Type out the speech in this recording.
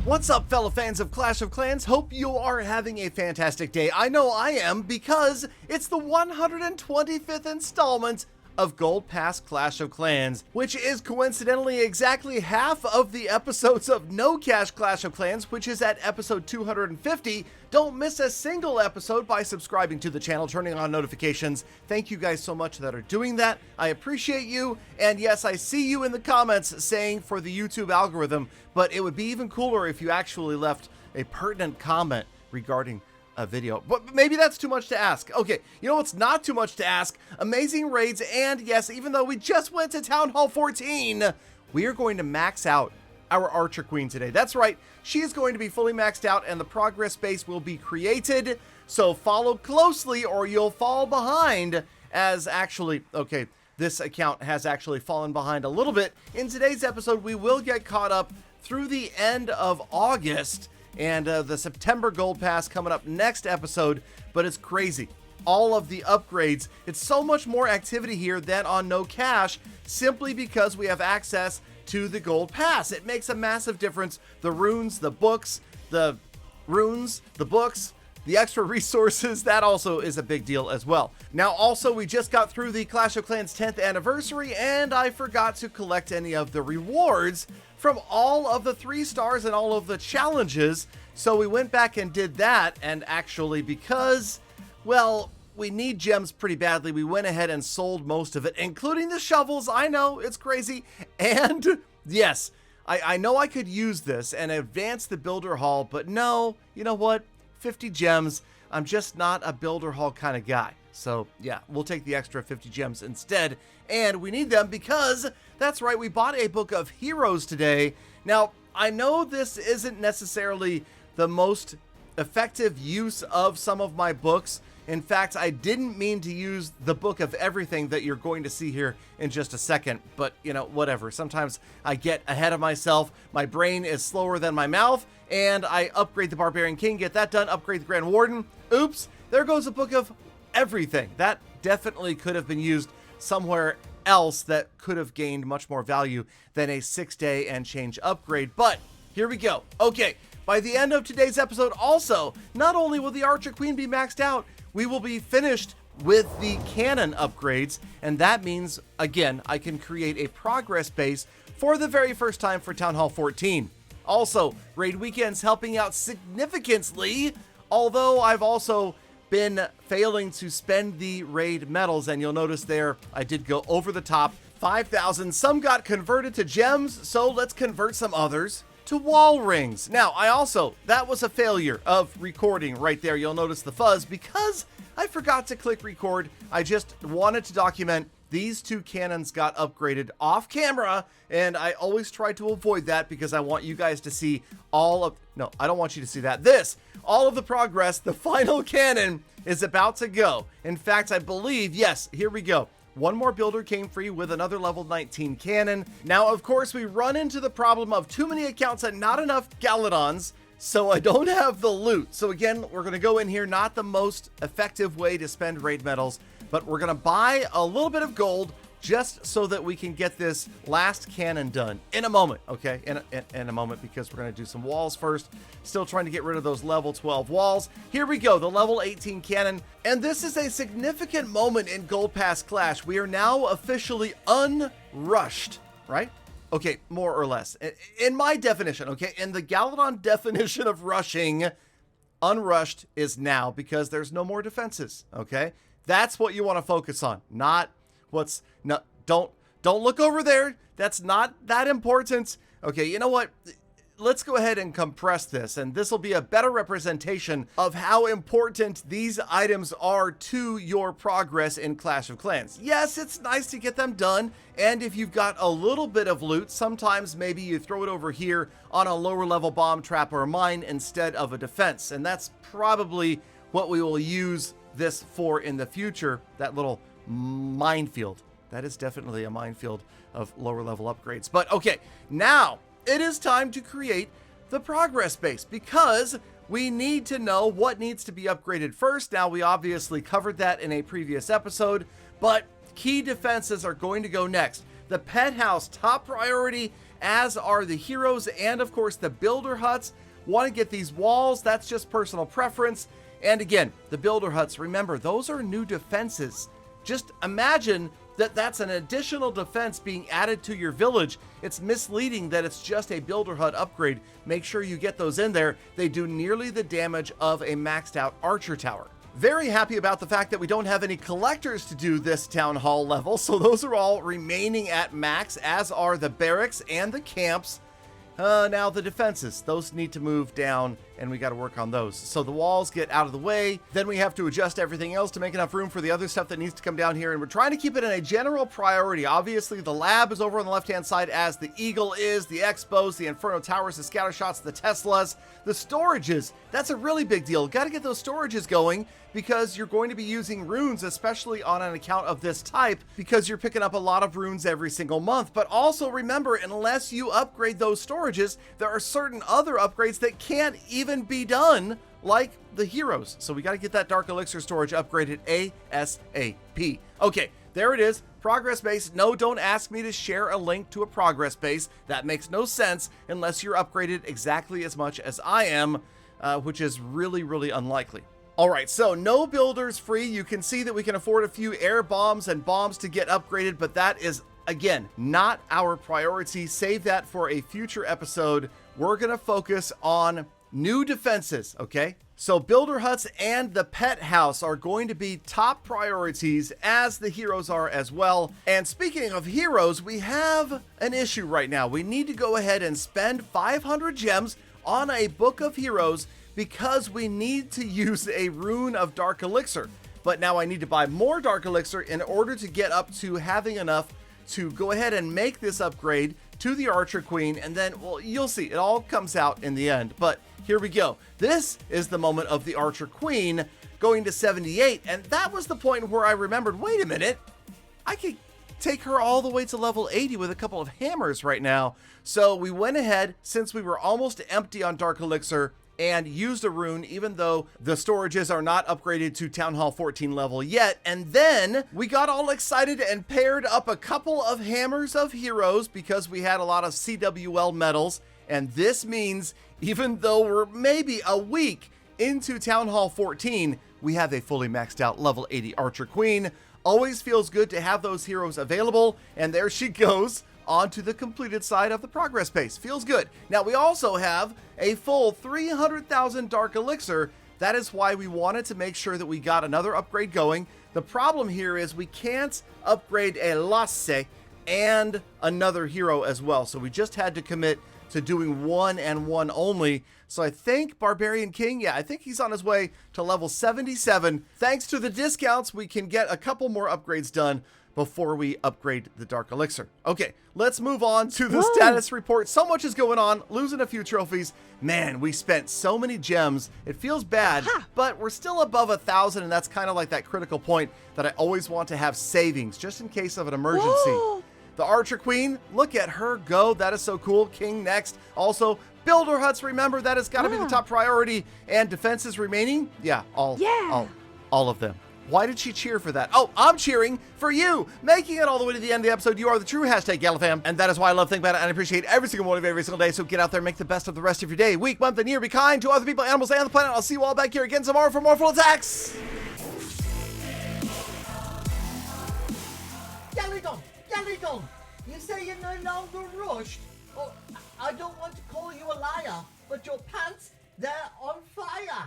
What's up, fellow fans of Clash of Clans? Hope you are having a fantastic day. I know I am, because it's the 125th installment of Gold Pass Clash of Clans, which is coincidentally exactly half of the episodes of No Cash Clash of Clans, which is at episode 250. Don't miss a single episode by subscribing to the channel, turning on notifications. Thank you guys so much that are doing that. I appreciate you. And yes, I see you in the comments saying for the YouTube algorithm, but it would be even cooler if you actually left a pertinent comment regarding a video. But maybe that's too much to ask. Okay, you know what's not too much to ask? Amazing raids, and yes, even though we just went to Town Hall 14, we are going to max out our Archer Queen today. That's right, she is going to be fully maxed out and the progress base will be created. So follow closely or you'll fall behind, as actually, okay, this account has actually fallen behind a little bit. In today's episode, we will get caught up through the end of August, and the September Gold Pass coming up next episode, but it's crazy. All of the upgrades, it's so much more activity here than on No Cash, simply because we have access to the Gold Pass. It makes a massive difference. The runes, the books, the extra resources, that also is a big deal as well. Now, also, we just got through the Clash of Clans 10th anniversary, and I forgot to collect any of the rewards from all of the 3 stars and all of the challenges. So we went back and did that, and actually, because, well, we need gems pretty badly, we went ahead and sold most of it, including the shovels. I know, it's crazy. And yes, I know I could use this and advance the builder hall, but no, you know what? 50 gems. I'm just not a builder hall kind of guy. So yeah, we'll take the extra 50 gems instead. And we need them because, that's right, we bought a book of heroes today. Now, I know this isn't necessarily the most effective use of some of my books. In fact, I didn't mean to use the book of everything that you're going to see here in just a second, but you know, whatever. Sometimes I get ahead of myself. My brain is slower than my mouth, and I upgrade the Barbarian King, get that done, upgrade the Grand Warden. Oops, there goes a book of everything. That definitely could have been used somewhere else that could have gained much more value than a 6-day and change upgrade. But here we go. Okay, by the end of today's episode also, not only will the Archer Queen be maxed out, we will be finished with the cannon upgrades, and that means, again, I can create a progress base for the very first time for Town Hall 14. Also, raid weekends helping out significantly, although I've also been failing to spend the raid medals, and you'll notice there I did go over the top. 5,000, some got converted to gems, so let's convert some others to wall rings. Now, that was a failure of recording right there. You'll notice the fuzz because I forgot to click record. I just wanted to document these 2 cannons got upgraded off camera, and I always try to avoid that because I want you guys to see no, I don't want you to see that. All of the progress. The final cannon is about to go. In fact, I believe, yes, here we go. One more builder came free with another level 19 cannon. Now, of course, we run into the problem of too many accounts and not enough Galadons, so I don't have the loot. So again, we're going to go in here, not the most effective way to spend raid medals, but we're going to buy a little bit of gold just so that we can get this last cannon done in a moment, okay? In a moment, because we're going to do some walls first. Still trying to get rid of those level 12 walls. Here we go, the level 18 cannon. And this is a significant moment in Gold Pass Clash. We are now officially unrushed, right? Okay, more or less. In my definition, okay? In the Galadon definition of rushing, unrushed is now because there's no more defenses, okay? That's what you want to focus on, not what's no, don't look over there. That's not that important. Okay, you know what? Let's go ahead and compress this, and this will be a better representation of how important these items are to your progress in Clash of Clans. Yes, it's nice to get them done, and if you've got a little bit of loot, sometimes maybe you throw it over here on a lower level bomb, trap, or mine instead of a defense, and that's probably what we will use this for in the future, that little minefield. That is definitely a minefield of lower level upgrades. But okay, now it is time to create the progress base because we need to know what needs to be upgraded first. Now, we obviously covered that in a previous episode, but key defenses are going to go next. The pet house, top priority, as are the heroes and, of course, the builder huts. Want to get these walls, that's just personal preference. And again, the builder huts, remember, those are new defenses. Just imagine that that's an additional defense being added to your village. It's misleading that it's just a builder hut upgrade. Make sure you get those in there. They do nearly the damage of a maxed out archer tower. Very happy about the fact that we don't have any collectors to do this town hall level, so those are all remaining at max, as are the barracks and the camps. Now the defenses, those need to move down, and we got to work on those. So the walls get out of the way, then we have to adjust everything else to make enough room for the other stuff that needs to come down here, and we're trying to keep it in a general priority. Obviously, the lab is over on the left-hand side, as the Eagle is, the Expos, the Inferno Towers, the Scatter Shots, the Teslas, the storages. That's a really big deal. Got to get those storages going, because you're going to be using runes, especially on an account of this type, because you're picking up a lot of runes every single month. But also remember, unless you upgrade those storages, there are certain other upgrades that can't even be done, like the heroes. So we got to get that Dark Elixir storage upgraded ASAP. Okay, there it is. Progress base. No, don't ask me to share a link to a progress base. That makes no sense unless you're upgraded exactly as much as I am, which is really, really unlikely. All right, so no builders free. You can see that we can afford a few air bombs and bombs to get upgraded, but that is, again, not our priority. Save that for a future episode. We're going to focus on new defenses, okay? So builder huts and the pet house are going to be top priorities, as the heroes are as well. And speaking of heroes, we have an issue right now. We need to go ahead and spend 500 gems on a book of heroes, because we need to use a rune of Dark Elixir. But now I need to buy more Dark Elixir in order to get up to having enough to go ahead and make this upgrade to the Archer Queen, and then, well, you'll see, it all comes out in the end. But here we go. This is the moment of the Archer Queen going to 78, and that was the point where I remembered, wait a minute, I could take her all the way to level 80 with a couple of hammers right now. So we went ahead, since we were almost empty on Dark Elixir, and used a rune, even though the storages are not upgraded to Town Hall 14 level yet. And then we got all excited and paired up a couple of hammers of heroes, because we had a lot of CWL medals. And this means, even though we're maybe a week into Town Hall 14, we have a fully maxed out level 80 Archer Queen. Always feels good to have those heroes available. And there she goes, onto the completed side of the progress base. Feels good. Now we also have a full 300,000 Dark Elixir. That is why we wanted to make sure that we got another upgrade going. The problem here is we can't upgrade a Lasse and another hero as well. So we just had to commit to doing one and one only. So I think Barbarian King, yeah, I think he's on his way to level 77. Thanks to the discounts, we can get a couple more upgrades done before we upgrade the Dark Elixir. Okay, let's move on to the status report. So much is going on, losing a few trophies. Man, we spent so many gems. It feels bad, but we're still above 1,000, and that's kind of like that critical point that I always want to have savings, just in case of an emergency. Whoa. The Archer Queen, look at her go. That is so cool. King next. Also, builder huts, remember, that has got to be the top priority. And defenses remaining? Yeah, all of them. Why did she cheer for that? Oh, I'm cheering for you, making it all the way to the end of the episode. You are the true hashtag Galafam, and that is why I love Think About It, and I appreciate every single one of you every single day. So get out there and make the best of the rest of your day, week, month, and year. Be kind to other people, animals, and the planet. I'll see you all back here again tomorrow for more full attacks. Gallidon, you say you're no longer rushed? Oh, I don't want to call you a liar, but your pants, they're on fire.